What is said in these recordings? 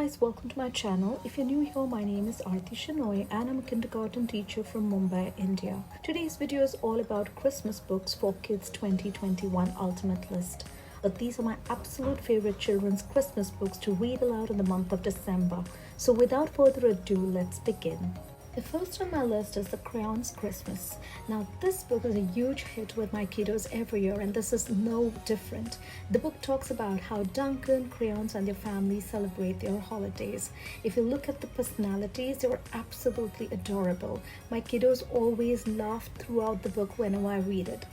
guys, welcome to my channel. If you're new here, my name is Aarti Shenoy and I'm a kindergarten teacher from Mumbai, India. Today's video is all about Christmas books for kids 2021 Ultimate List. But these are my absolute favorite children's Christmas books to read aloud in the month of December. So without further ado, let's begin. The first on my list is The Crayons Christmas. Now this book is a huge hit with my kiddos every year and this is no different. The book talks about how Duncan, Crayons and their family celebrate their holidays. If you look at the personalities, they are absolutely adorable. My kiddos always laugh throughout the book whenever I read it.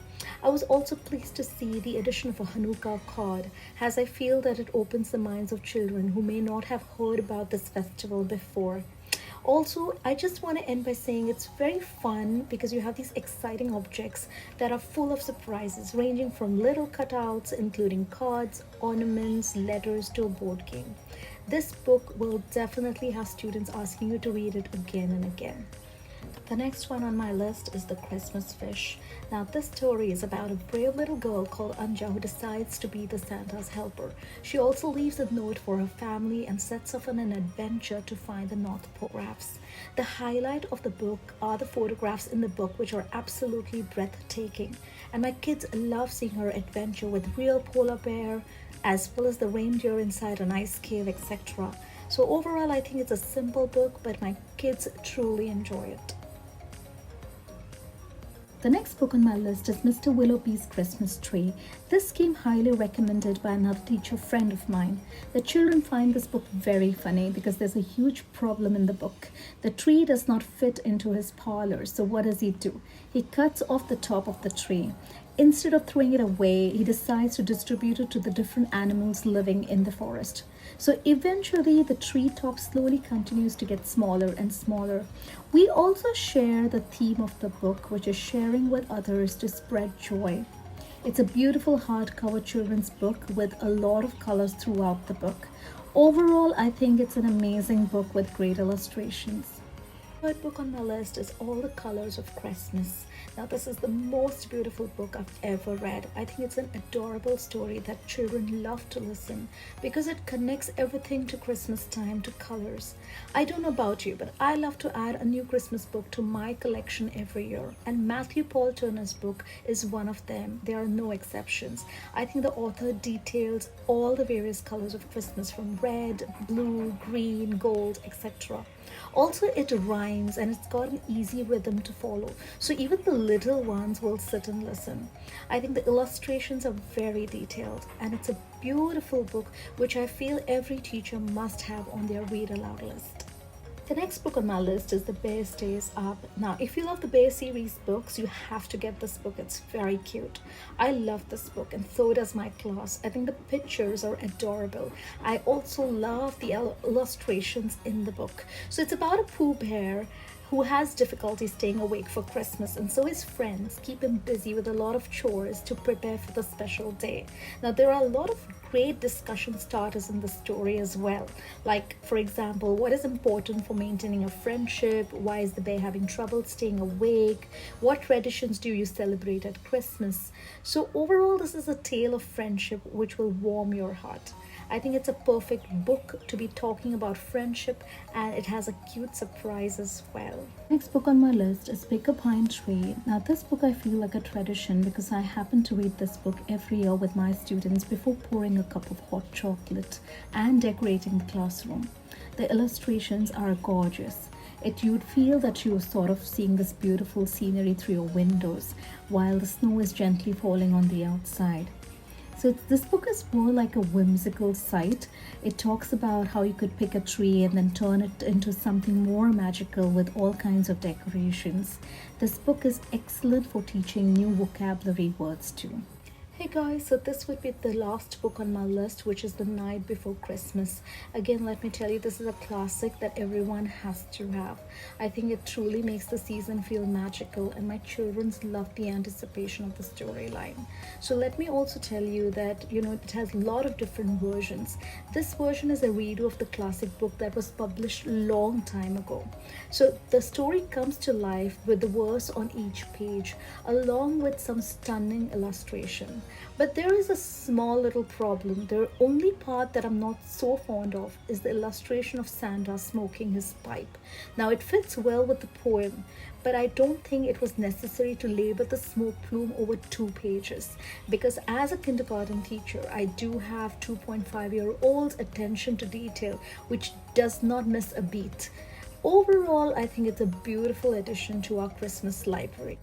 I was also pleased to see the addition of a Hanukkah card, as I feel that it opens the minds of children who may not have heard about this festival before. Also, I just want to end by saying it's very fun because you have these exciting objects that are full of surprises, ranging from little cutouts, including cards, ornaments, letters to a board game. This book will definitely have students asking you to read it again and again. The next one on my list is The Christmas Fish. Now this story is about a brave little girl called Anja who decides to be the Santa's helper. She also leaves a note for her family and sets off on an adventure to find the North Photographs. The highlight of the book are the photographs in the book, which are absolutely breathtaking. And my kids love seeing her adventure with real polar bear, as well as the reindeer inside an ice cave, etc. So overall, I think it's a simple book, but my kids truly enjoy it. The next book on my list is Mr. Willoughby's Christmas Tree. This came highly recommended by another teacher friend of mine. The children find this book very funny because there's a huge problem in the book. The tree does not fit into his parlor, so what does he do? He cuts off the top of the tree. Instead of throwing it away, he decides to distribute it to the different animals living in the forest. So eventually the tree top slowly continues to get smaller and smaller. We also share the theme of the book, which is sharing with others to spread joy. It's a beautiful hardcover children's book with a lot of colors throughout the book. Overall, I think it's an amazing book with great illustrations. The third book on my list is All the Colors of Christmas. Now this is the most beautiful book I've ever read. I think it's an adorable story that children love to listen because it connects everything to Christmas time to colors. I don't know about you, but I love to add a new Christmas book to my collection every year, and Matthew Paul Turner's book is one of them. There are no exceptions. I think the author details all the various colors of Christmas, from red, blue, green, gold, etc. Also, it rhymes and it's got an easy rhythm to follow, so even the little ones will sit and listen. I think the illustrations are very detailed and it's a beautiful book which I feel every teacher must have on their read aloud list. The next book on my list is The Bear Stays Up. Now, if you love the Bear series books, you have to get this book. It's very cute. I love this book and so does my class. I think the pictures are adorable. I also love the illustrations in the book. So it's about a Pooh Bear who has difficulty staying awake for Christmas, and so his friends keep him busy with a lot of chores to prepare for the special day. Now there are a lot of great discussion starters in the story as well, like for example, what is important for maintaining a friendship, why is the bear having trouble staying awake, what traditions do you celebrate at Christmas. So overall, this is a tale of friendship which will warm your heart. I think it's a perfect book to be talking about friendship, and it has a cute surprise as well. Next book on my list is Pick a Pine Tree. Now this book I feel like a tradition because I happen to read this book every year with my students before pouring a cup of hot chocolate and decorating the classroom. The illustrations are gorgeous. You'd feel that you're sort of seeing this beautiful scenery through your windows while the snow is gently falling on the outside. So this book is more like a whimsical sight. It talks about how you could pick a tree and then turn it into something more magical with all kinds of decorations. This book is excellent for teaching new vocabulary words too. Hey guys, so this would be the last book on my list, which is The Night Before Christmas. Again, let me tell you, this is a classic that everyone has to have. I think it truly makes the season feel magical and my children love the anticipation of the storyline. So let me also tell you that, it has a lot of different versions. This version is a redo of the classic book that was published long time ago. So the story comes to life with the verse on each page, along with some stunning illustration. But there is a small little problem. The only part that I'm not so fond of is the illustration of Santa smoking his pipe. Now, it fits well with the poem, but I don't think it was necessary to label the smoke plume over 2 pages, because as a kindergarten teacher, I do have 2.5-year-olds' attention to detail, which does not miss a beat. Overall, I think it's a beautiful addition to our Christmas library.